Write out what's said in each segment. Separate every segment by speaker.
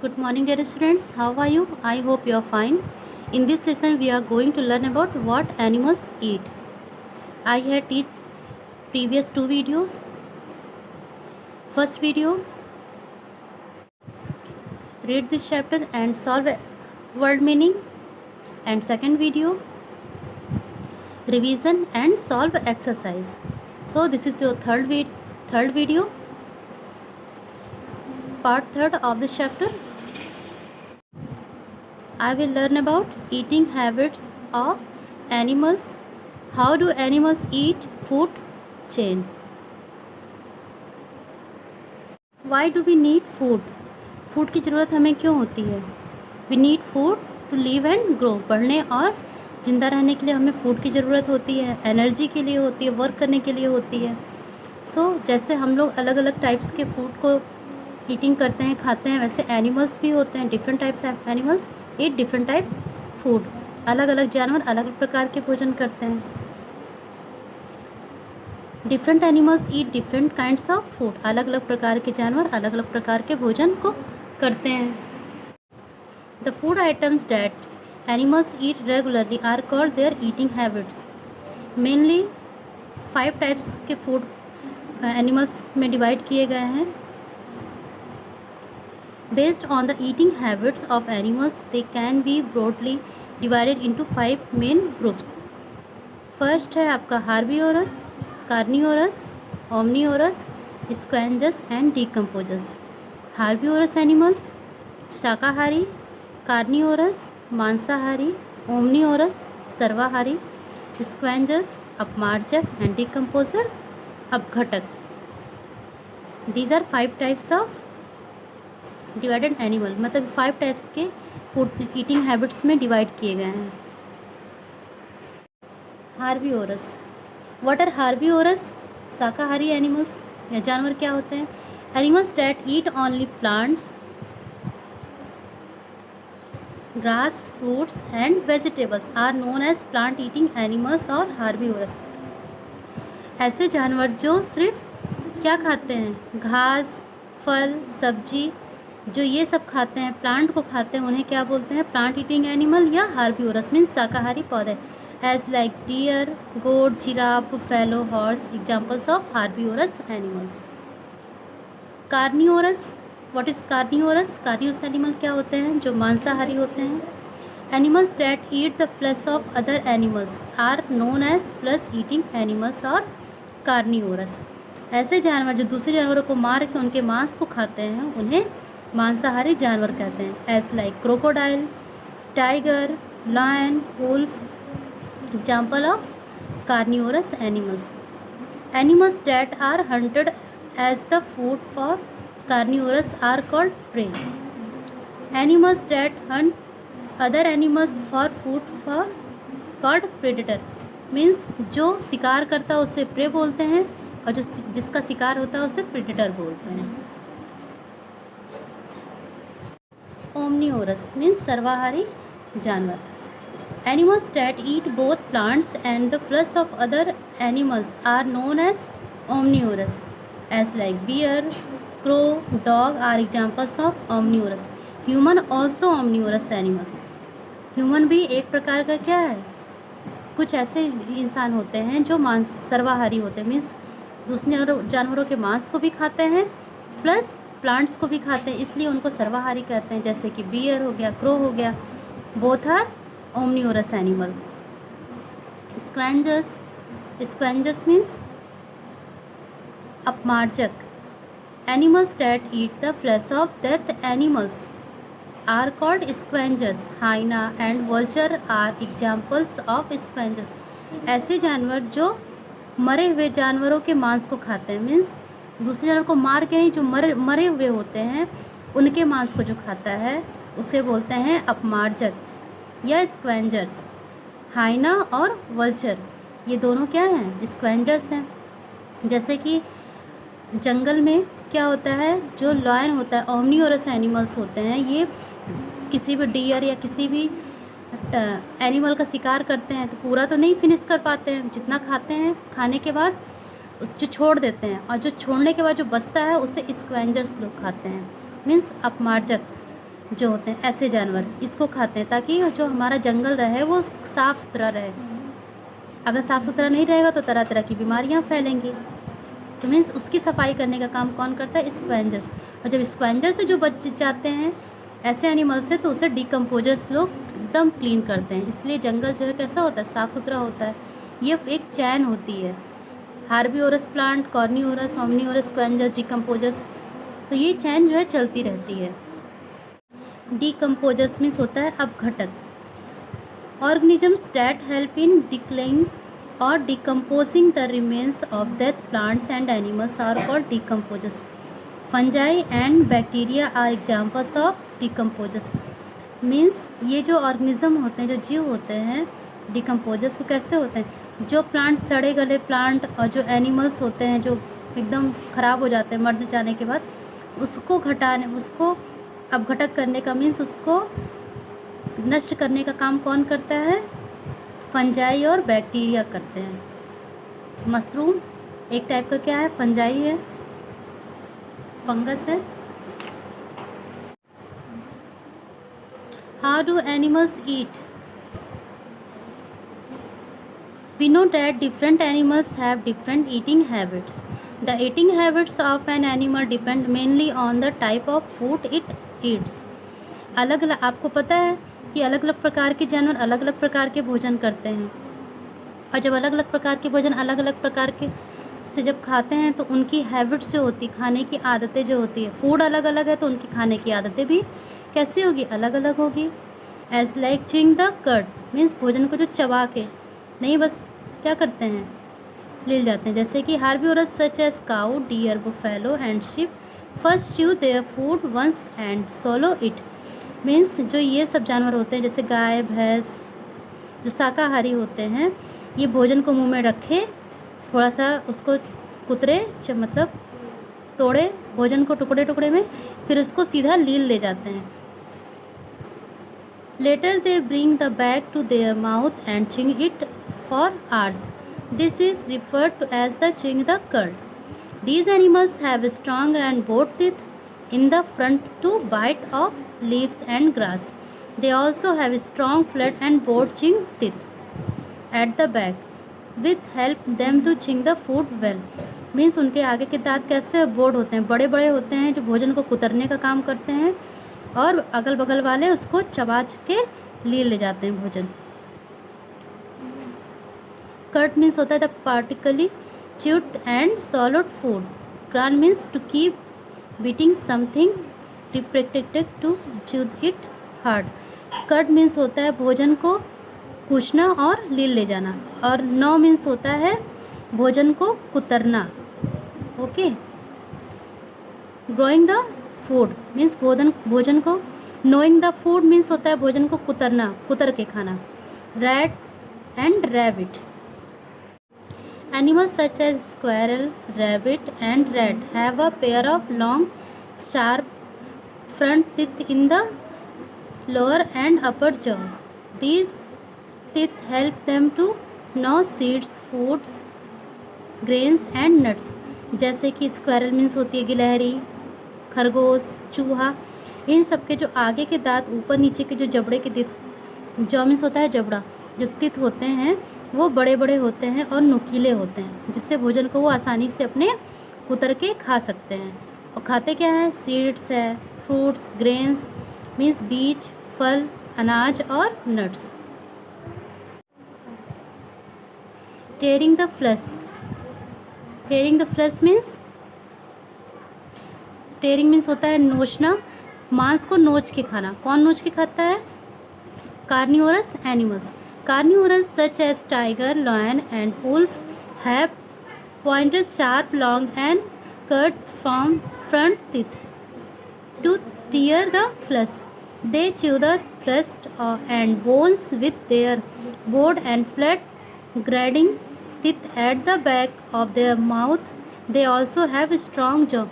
Speaker 1: Good morning, dear students. How are you? I hope you are fine. In this lesson, we are going to learn about what animals eat. I had teach previous two videos. First video, read this chapter and solve word meaning. And second video, revision and solve exercise. So this is your third video, part third of this chapter. I will learn about eating habits of animals. How do animals eat? Food chain. Why do we need food? Food की ज़रूरत हमें क्यों होती है? We need food to live and grow. बढ़ने और ज़िंदा रहने के लिए हमें फूड की ज़रूरत होती है, एनर्जी के लिए होती है, वर्क करने के लिए होती है. जैसे हम लोग अलग अलग टाइप्स के फूड को ईटिंग करते हैं, खाते हैं, वैसे एनिमल्स भी होते हैं. Different types of animal eat different type food. अलग अलग जानवर अलग अलग प्रकार के भोजन करते हैं. Different animals eat different kinds of food. अलग अलग प्रकार के जानवर अलग अलग प्रकार के भोजन को करते हैं. The food items that animals eat regularly are called their eating habits. Mainly 5 types के फूड एनिमल्स में डिवाइड किए गए हैं. Based on the eating habits of animals they can be broadly divided into 5 main groups. First है आपका herbivorous, carnivorous, omnivorous, scavengers and decomposers. Herbivorous animals शाकाहारी, carnivorous मांसाहारी, omnivorous सर्वाहारी, स्क्वेंजस अपमार्जक एंड डिकम्पोजर अपघटक. These are 5 types of divided animal. मतलब 5 types के food eating habits में डिवाइड किए गए हैं. हार्बीवोरस. What are herbivorous? शाकाहारी एनिमल्स या जानवर क्या होते हैं? Animals that eat only plants, grass, fruits and vegetables are known as plant eating animals और हार्बीवोरस. ऐसे जानवर जो सिर्फ क्या खाते हैं? घास, फल, सब्जी, जो ये सब खाते हैं, प्लांट को खाते हैं, उन्हें क्या बोलते हैं? प्लांट ईटिंग एनिमल या हार्बीवोरस मीन्स शाकाहारी पौधे. As like deer, goat, giraffe, buffalo, horse examples of herbivorous animals. Carnivorous. What is carnivorous? Carnivorous animal क्या होते हैं? जो मांसाहारी होते हैं. Animals that eat the flesh of other animals are known as flesh eating animals और carnivorous. ऐसे जानवर जो दूसरे जानवरों को मार के उनके मांस को खाते हैं उन्हें मांसाहारी जानवर कहते हैं. As like crocodile, tiger, lion, wolf example of carnivorous animals. Animals that are hunted as the food for carnivorous are called prey. Animals that hunt other animals for food for called predator. Means जो शिकार करता है उसे pray बोलते हैं और जो जिसका शिकार होता है उसे प्रेडेटर बोलते हैं. ओमनीवोरस मीन्स सर्वाहारी जानवर. Animals that eat both plants and the flesh of other animals are known as omnivorous. As like bear, crow, dog are examples of omnivorous. Human also omnivorous animals. Human भी एक प्रकार का क्या है? कुछ ऐसे इंसान होते हैं जो मांस सर्वाहारी होते हैं. मीन्स दूसरे जानवरों के मांस को भी खाते हैं प्लस प्लांट्स को भी खाते हैं, इसलिए उनको सर्वाहारी कहते हैं. जैसे कि बियर हो गया, क्रो हो गया, both are omnivorous animal. Scavengers. Scavengers means अपमार्जक. Animals that eat the flesh of death animals are called scavengers. Hyena and vulture are examples of scavengers. ऐसे जानवर जो मरे हुए जानवरों के मांस को खाते हैं. मीन्स दूसरे जानवर को मार के नहीं, जो मरे हुए होते हैं उनके मांस को जो खाता है उसे बोलते हैं अपमार्जक या स्क्वेंजर्स. हाइना और वल्चर ये दोनों क्या हैं? स्क्वेंजर्स हैं. जैसे कि जंगल में क्या होता है, जो लायन होता है, ओमनीवोरस एनिमल्स होते हैं, ये किसी भी डियर या किसी भी एनिमल का शिकार करते हैं तो पूरा तो नहीं फिनिश कर पाते हैं. जितना खाते हैं खाने के बाद उस जो छोड़ देते हैं, और जो छोड़ने के बाद जो बचता है उसे स्क्वेंजर्स लोग खाते हैं. मीन्स अपमार्जक. जो होते हैं ऐसे जानवर इसको खाते हैं, ताकि जो हमारा जंगल रहे वो साफ़ सुथरा रहे। अगर साफ़ सुथरा नहीं रहेगा तो तरह तरह की बीमारियाँ फैलेंगी। तो मीन्स उसकी सफाई करने का काम कौन करता है? स्क्वेंजर्स। और जब स्क्वेंजर से जो बच जाते हैं ऐसे एनिमल्स से, तो उसे डिकम्पोजर्स लोग एकदम क्लीन करते हैं। इसलिए जंगल जो है कैसा होता है? साफ़ सुथरा होता है। ये एक चैन होती है, herbivorous plant, carnivorous, omnivorous, scavengers, decomposers. तो ये चैन जो है चलती रहती है। डिकम्पोजर्स मीन्स होता है अपघटक। Organisms that help in declining or decomposing the remains of dead plants and animals are called decomposers. Fungi and bacteria are examples of decomposers. Means ये जो ऑर्गेनिज्म होते हैं, जो जीव होते हैं डिकम्पोजर्स, वो कैसे होते हैं? जो प्लांट, सड़े गले प्लांट, और जो एनिमल्स होते हैं जो एकदम ख़राब हो जाते हैं मर जाने के बाद, उसको अपघटक करने का मीन्स उसको नष्ट करने का काम कौन करता है? फंजाई और बैक्टीरिया करते हैं। मशरूम एक टाइप का क्या है? फंजाई है, फंगस है। How do animals eat? We know that different animals have different eating habits. The eating habits of an animal depend mainly on the type of food it eats. अलग अलग, आपको पता है कि अलग अलग प्रकार के जानवर अलग अलग प्रकार के भोजन करते हैं, और जब अलग अलग प्रकार के भोजन अलग अलग प्रकार के से जब खाते हैं तो उनकी हैबिट्स जो होती, खाने की आदतें जो होती है, फूड अलग अलग है तो उनकी खाने की आदतें भी कैसी होगी? अलग अलग होगी। As like chewing the curd means भोजन को जो चबा के नहीं बस क्या करते हैं? ले जाते हैं। जैसे कि herbivorous such as cow, deer, buffalo and sheep first chew their food once and swallow it. Means जो ये सब जानवर होते हैं जैसे गाय, भैंस, जो शाकाहारी होते हैं, ये भोजन को मुंह में रखे, थोड़ा सा उसको कुतरे, मतलब तोड़े भोजन को टुकड़े टुकड़े में, फिर उसको सीधा लील ले जाते हैं। Later they bring the bag to their mouth and chewing it for hours. This is referred to as the chewing the curd. These animals have strong and bold teeth in the front to bite off leaves and grass. They also have strong flat and bold chewing teeth at the back, which help them to chew the food well. Means उनके आगे के दांत कैसे board होते हैं, बड़े बड़े होते हैं, जो भोजन को कुतरने का काम करते हैं, और अगल बगल वाले उसको चबा के लिए ले जाते हैं भोजन। कट मीन्स होता है the पार्टिकली chewed and swallowed food. Cran means to keep beating something repeatedly to chew it hard. Cut means होता है भोजन को कूचना और लील ले जाना, और नो मीन्स होता है भोजन को कुतरना। Okay. Gnawing the food means भोजन को, नोइंग द फूड मीन्स होता है भोजन को कुतरना, कुतर के खाना। Rat and rabbit Animals such as squirrel, rabbit and rat have a pair of long, sharp front teeth in the lower and upper jaws. These teeth help them to gnaw seeds, fruits, grains and nuts. जैसे कि squirrel means होती है गिलहरी, खरगोश, चूहा, इन सब के जो आगे के दांत, ऊपर नीचे के जो जबड़े के teeth, जॉ मीन्स होता है जबड़ा, जो teeth होते हैं वो बड़े बड़े होते हैं और नुकीले होते हैं, जिससे भोजन को वो आसानी से अपने कुतर के खा सकते हैं। और खाते क्या है? सीड्स है, फ्रूट्स, ग्रेन्स मीन्स बीज, फल, अनाज और nuts. Tearing the flesh. Tearing the flesh means, tearing means होता है नोचना, मांस को नोच के खाना। कौन नोच के खाता है? Carnivorous animals. Carnivores such as tiger, lion and wolf have pointed, sharp, long and cut from front teeth to tear the flesh. They chew the flesh and bones with their broad and flat grinding teeth at the back of their mouth. They also have strong jaw.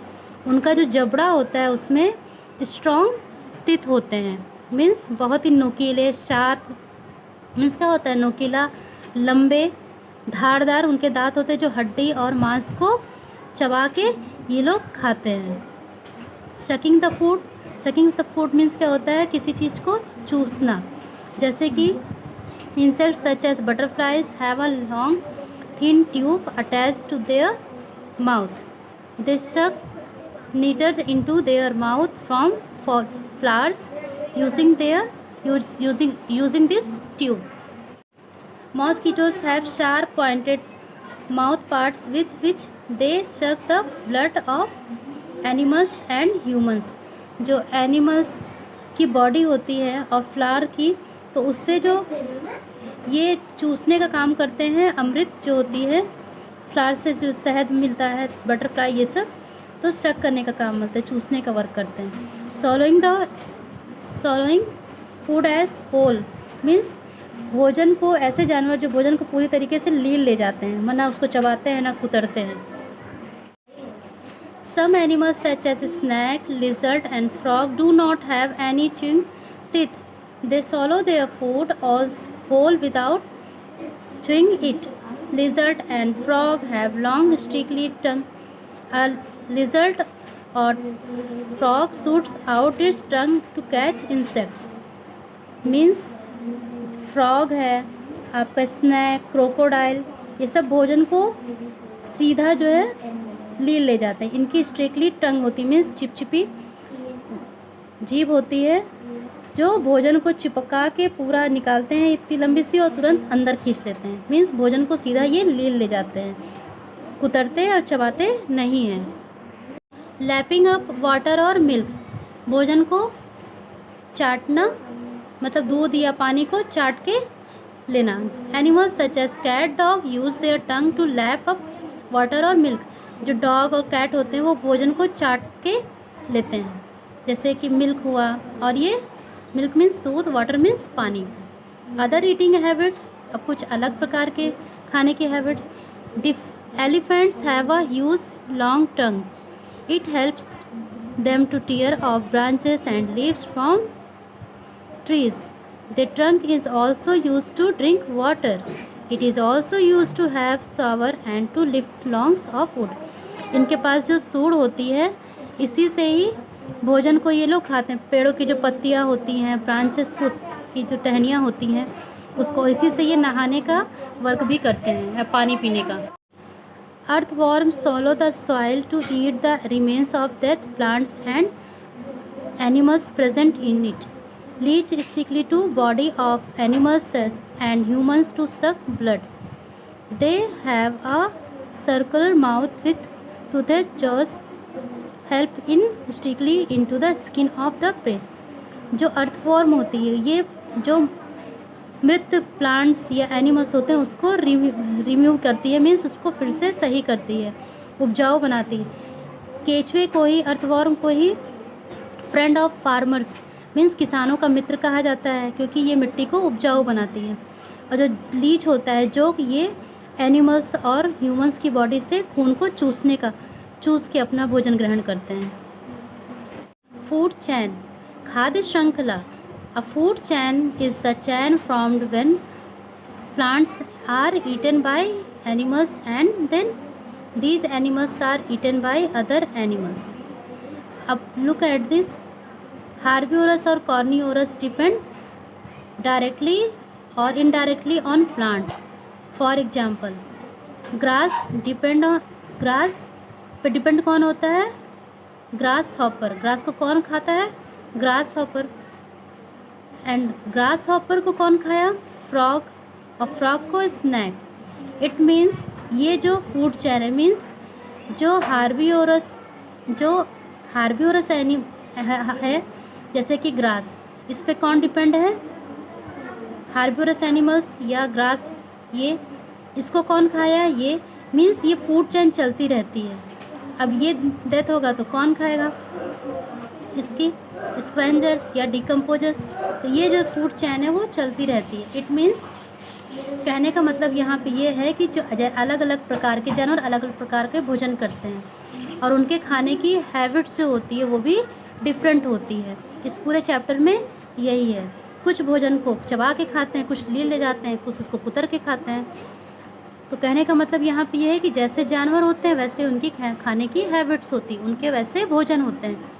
Speaker 1: उनका जो जबड़ा होता है उसमें strong teeth होते हैं, means बहुत ही नुकीले, शार्प मीन्स क्या होता है? नोकीला, लंबे, धारदार उनके दांत होते हैं, जो हड्डी और मांस को चबा के ये लोग खाते हैं। Sucking the food. Sucking the food means क्या होता है, किसी चीज़ को चूसना। जैसे कि insects such as butterflies have a long thin tube attached to their mouth, they suck nectar into their mouth from flowers using this tube. Mosquitoes have sharp pointed mouth parts with which they suck the blood of animals and humans. जो animals की body होती है और flower की, तो उससे जो ये चूसने का काम करते हैं, अमृत जो होती है फ्लावर से जो शहद मिलता है, बटरफ्लाई, ये सब तो शक करने का काम होता है, चूसने का वर्क करते हैं। Swallowing food as whole means भोजन को, ऐसे जानवर जो भोजन को पूरी तरीके से ले जाते हैं, ना उसको चबाते हैं ना कुतरते हैं। Some animals such as snake, lizard and frog do not have any chewing teeth, they swallow their food all whole without chewing it. Lizard and frog have long sticky tongue. A lizard or frog shoots out its tongue to catch insects. Means frog है, आपका snack, crocodile, ये सब भोजन को सीधा जो है ले जाते हैं। इनकी स्ट्रिकली टंग होती है, मीन्स चिपचिपी जीभ होती है, जो भोजन को चिपका के पूरा निकालते हैं इतनी लंबी सी और तुरंत अंदर खींच लेते हैं। मीन्स भोजन को सीधा ये ले जाते हैं, कुतरते और चबाते नहीं हैं। लैपिंग अप वाटर और मिल्क, भोजन को चाटना, मतलब दूध या पानी को चाट के लेना। Animals such as cat, dog use their tongue to lap up water और मिल्क, जो डॉग और कैट होते हैं वो भोजन को चाट के लेते हैं, जैसे कि मिल्क हुआ, और ये मिल्क मीन्स दूध, वाटर मीन्स पानी। अदर ईटिंग हैबिट्स, अब कुछ अलग प्रकार के खाने के habits. Elephants have a huge long tongue, it helps them to tear off branches and leaves from trees. The trunk is also used to drink water. It is also used to have shower and to lift logs of wood. इनके पास जो सूढ़ होती है, इसी से ही भोजन को ये लोग खाते हैं। पेड़ों की जो पत्तियाँ होती हैं, ब्रांचेस की जो टहनियाँ होती हैं, उसको इसी से ये नहाने का वर्क भी करते हैं या पानी पीने का। Earthworms swallow the soil to eat the remains of dead plants and animals present in it. Leech stickly to body of animals and humans to suck blood. They have a circular mouth with toothed jaws, help in stickly into the skin of the prey. जो earthworm होती है, ये जो मृत plants या animals होते हैं उसको रिमूव करती है, मीन्स उसको फिर से सही करती है, उपजाऊ बनाती है। केचुए को ही, अर्थवॉर्म को ही फ्रेंड ऑफ फार्मर्स मीन्स किसानों का मित्र कहा जाता है, क्योंकि ये मिट्टी को उपजाऊ बनाती है। और जो लीच होता है, जो ये एनिमल्स और ह्यूमंस की बॉडी से खून को चूस के अपना भोजन ग्रहण करते हैं। फूड चैन, खाद्य श्रृंखला। A food chain is the chain formed when plants are eaten by animals and then these animals are eaten by other animals. अब look at this. Herbivorous or carnivorous depend directly or indirectly on plant. For example, grass पे depend कौन होता है? Grass hopper. Grass को कौन खाता है? Grass hopper. And grass hopper को कौन खाया? फ्रॉग। और फ्रॉग को स्नैक। इट मीन्स ये जो फूड चैन है, मीन्स जो हार्बिवोरस है, जैसे कि ग्रास, इस पे कौन डिपेंड है? हार्बिवोरस एनिमल्स या ग्रास, ये इसको कौन खाया? ये मीन्स ये फूड चैन चलती रहती है। अब ये डेथ होगा तो कौन खाएगा इसकी? स्क्वेंजर्स या डिकम्पोजर्स। तो ये जो फूड चैन है वो चलती रहती है। इट मीन्स कहने का मतलब यहाँ पे ये है कि जो अलग अलग प्रकार के जानवर अलग अलग प्रकार के भोजन करते हैं और उनके खाने की हैबिट्स जो होती है वो भी डिफरेंट होती है। इस पूरे चैप्टर में यही है। कुछ भोजन को चबा के खाते हैं, कुछ ले जाते हैं, कुछ उसको कुतर के खाते हैं। तो कहने का मतलब यहाँ पे ये है कि जैसे जानवर होते हैं वैसे उनकी खाने की हैबिट्स होती है, उनके वैसे भोजन होते हैं।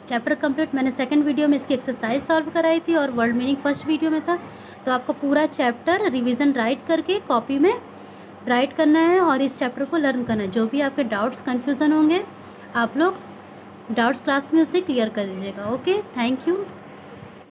Speaker 1: Chapter complete. मैंने सेकंड वीडियो में इसकी एक्सरसाइज सॉल्व कराई थी और वर्ड मीनिंग फर्स्ट वीडियो में था। तो आपको पूरा चैप्टर रिवीजन राइट करके कॉपी में राइट करना है और इस चैप्टर को लर्न करना है। जो भी आपके डाउट्स कन्फ्यूज़न होंगे आप लोग डाउट्स क्लास में उसे क्लियर कर लीजिएगा। Okay, thank you.